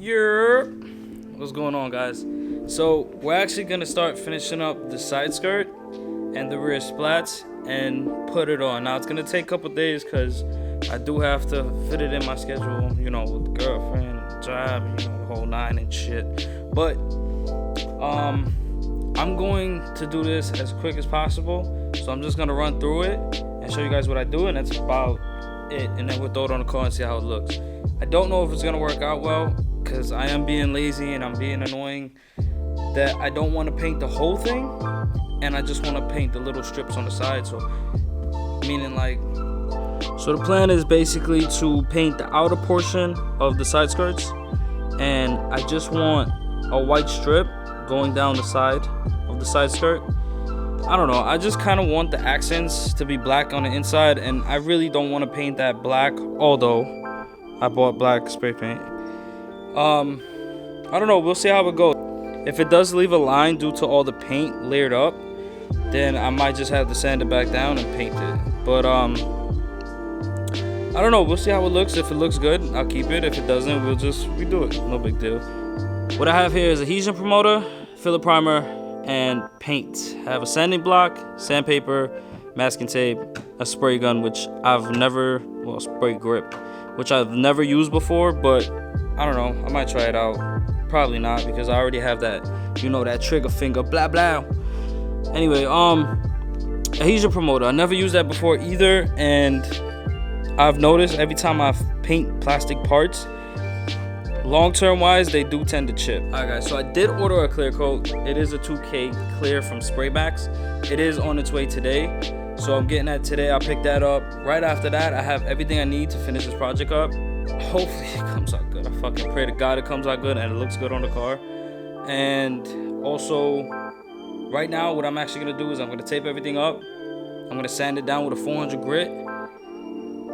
Yeah. What's going on, guys? So we're actually gonna start finishing up the side skirt and the rear splats and put it on. Now it's gonna take a couple days because I do have to fit it in my schedule, you know, with the girlfriend, job, you know, the whole nine and shit. But I'm going to do this as quick as possible. So I'm just gonna run through it and show you guys what I do, and that's about it. And then we'll throw it on the car and see how it looks. I don't know if it's gonna work out well because I am being lazy and I'm being annoying. That I don't want to paint the whole thing, and I just want to paint the little strips on the side. So, meaning like, so the plan is basically to paint the outer portion of the side skirts, and I just want a white strip going down the side of the side skirt. I don't know, I just kind of want the accents to be black on the inside, and I really don't want to paint that black, although I bought black spray paint. I don't know, we'll see how it goes. If it does leave a line due to all the paint layered up, then I might just have to sand it back down and paint it. But I don't know, we'll see how it looks. If it looks good, I'll keep it. If it doesn't, we'll just redo it. No big deal. What I have here is adhesion promoter, filler primer, and paint. I have a sanding block, sandpaper, masking tape, a spray gun, which I've never, well, spray grip, which I've never used before, but I don't know, I might try it out. Probably not, because I already have that, you know, that trigger finger, blah blah. Anyway, adhesion promoter, I never used that before either, and I've noticed every time I paint plastic parts, long-term wise, they do tend to chip. Alright guys, so I did order a clear coat. It is a 2K clear from Spraybacks. It is on its way today, so I'm getting that today. I'll pick that up. Right after that, I have everything I need to finish this project up. Hopefully it comes out good. I fucking pray to God it comes out good and it looks good on the car. And also, right now, what I'm actually gonna do is I'm gonna tape everything up. I'm gonna sand it down with a 400 grit.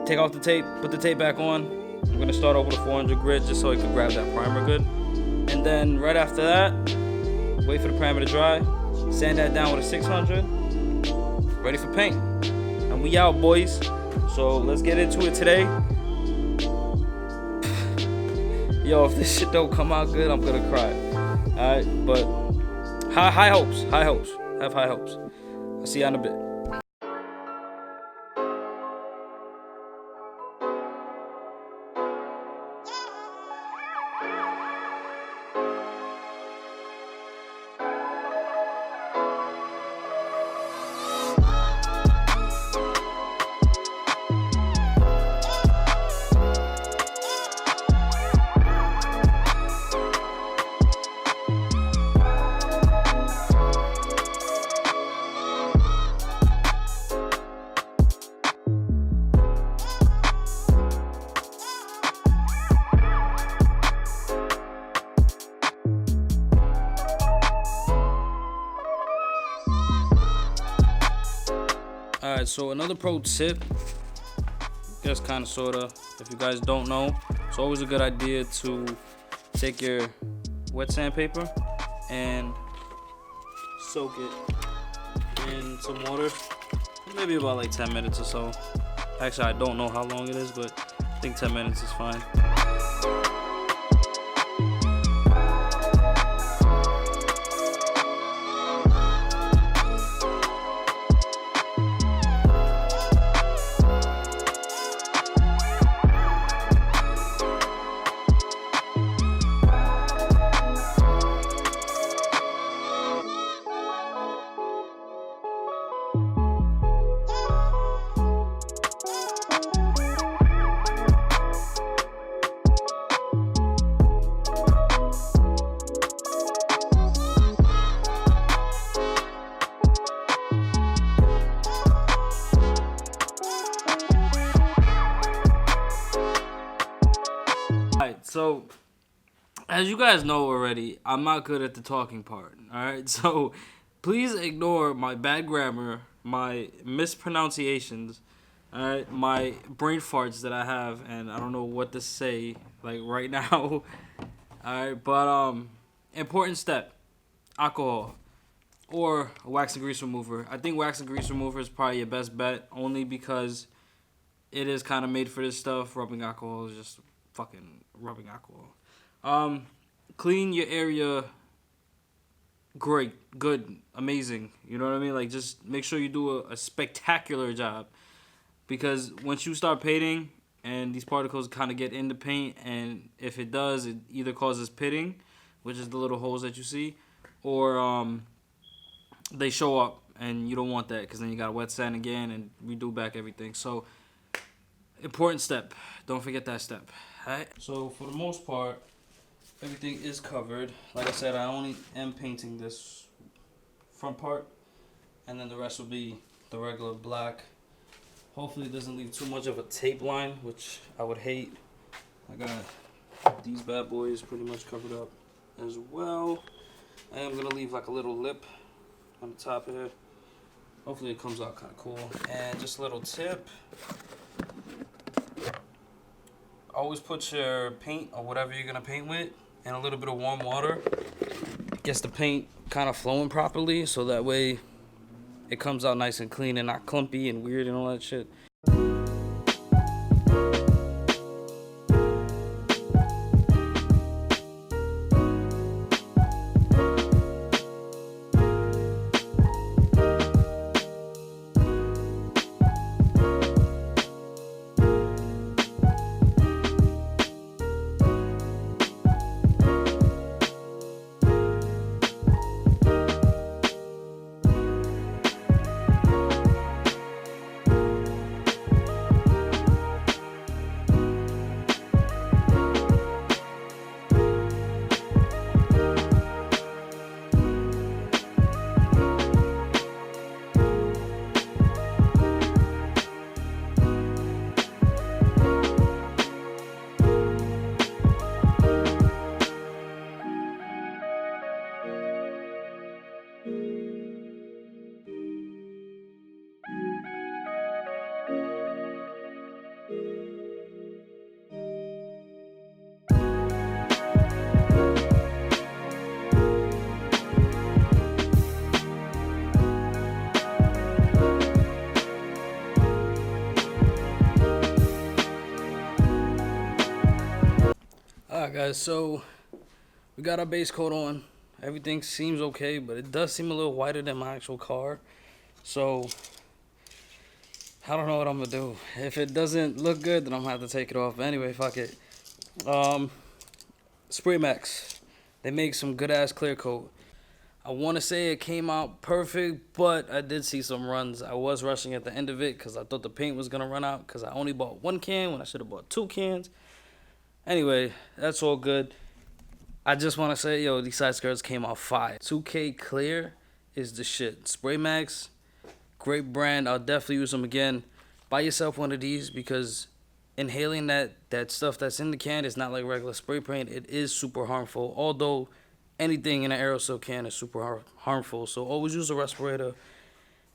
Take off the tape, put the tape back on. I'm gonna start over with a 400 grit just so it can grab that primer good. And then right after that, wait for the primer to dry. Sand that down with a 600. Ready for paint. And we out, boys. So let's get into it today. Yo, if this shit don't come out good, I'm gonna cry. Alright, but high hopes. I have high hopes. I'll see you in a bit. Alright, so another pro tip, just kind of sorta, if you guys don't know, it's always a good idea to take your wet sandpaper and soak it in some water, maybe about like 10 minutes or so. Actually, I don't know how long it is, but I think 10 minutes is fine. Alright, so as you guys know already, I'm not good at the talking part. Alright, so please ignore my bad grammar, my mispronunciations, alright, my brain farts that I have, and I don't know what to say like right now. Alright, but important step, alcohol or a wax and grease remover. I think wax and grease remover is probably your best bet, only because it is kind of made for this stuff. Rubbing alcohol is just fucking rubbing alcohol. Clean your area. Great, good, amazing. You know what I mean? Like, just make sure you do a spectacular job. Because once you start painting and these particles kind of get in the paint, and if it does, it either causes pitting, which is the little holes that you see, or they show up, and you don't want that because then you got to wet sand again and redo back everything. So, important step. Don't forget that step. Alright? So, for the most part, everything is covered. Like I said, I only am painting this front part, and then the rest will be the regular black. Hopefully it doesn't leave too much of a tape line, which I would hate. I got these bad boys pretty much covered up as well. I am going to leave like a little lip on the top here. Hopefully it comes out kind of cool. And just a little tip. Always put your paint or whatever you're going to paint with in a little bit of warm water. Gets the paint kind of flowing properly, so that way it comes out nice and clean and not clumpy and weird and all that shit. Alright guys, so we got our base coat on. Everything seems okay, but it does seem a little whiter than my actual car. So I don't know what I'm gonna do. If it doesn't look good, then I'm gonna have to take it off. But anyway, fuck it. Spray Max. They make some good ass clear coat. I want to say it came out perfect, but I did see some runs. I was rushing at the end of it because I thought the paint was gonna run out because I only bought 1 can when I should have bought 2 cans. Anyway, that's all good. I just want to say, yo, these side skirts came out fire. 2K Clear is the shit. Spray Max, great brand. I'll definitely use them again. Buy yourself one of these because inhaling that stuff that's in the can is not like regular spray paint. It is super harmful. Although anything in an aerosol can is super harmful. So always use a respirator.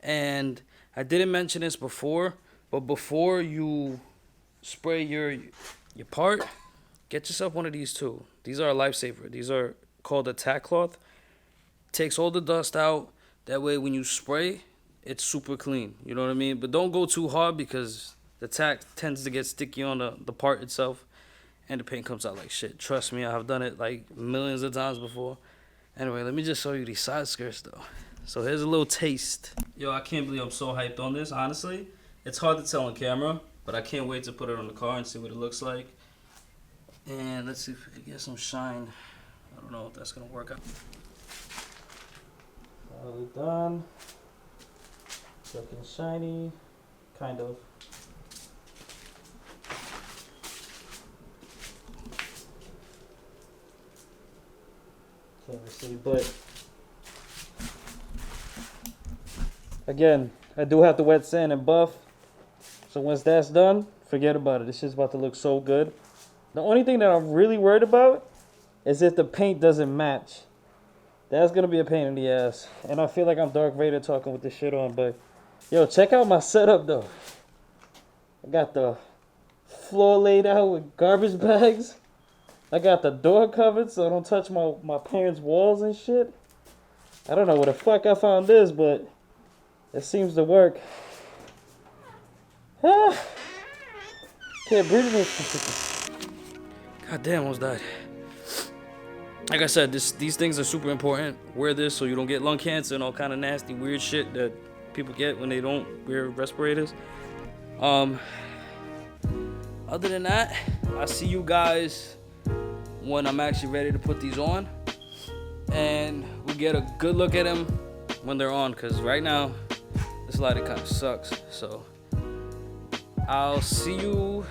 And I didn't mention this before, but before you spray your part, get yourself one of these too. These are a lifesaver. These are called a tack cloth. Takes all the dust out. That way when you spray, it's super clean. You know what I mean? But don't go too hard because the tack tends to get sticky on the part itself. And the paint comes out like shit. Trust me, I've done it like millions of times before. Anyway, let me just show you these side skirts though. So here's a little taste. Yo, I can't believe I'm so hyped on this, honestly. It's hard to tell on camera, but I can't wait to put it on the car and see what it looks like. And let's see if we can get some shine. I don't know if that's gonna work out. Finally done. Looking shiny, kind of. Can't really see, but again, I do have to wet sand and buff. So once that's done, forget about it. This shit's about to look so good. The only thing that I'm really worried about is if the paint doesn't match. That's going to be a pain in the ass. And I feel like I'm Darth Vader talking with this shit on. But, yo, check out my setup, though. I got the floor laid out with garbage bags. I got the door covered so I don't touch my parents' walls and shit. I don't know where the fuck I found this, but it seems to work. Can't breathe in this. God damn, almost died. Like I said, these things are super important. Wear this so you don't get lung cancer and all kind of nasty, weird shit that people get when they don't wear respirators. Other than that, I'll see you guys when I'm actually ready to put these on. And we get a good look at them when they're on, because right now, this lighting kind of sucks. So I'll see you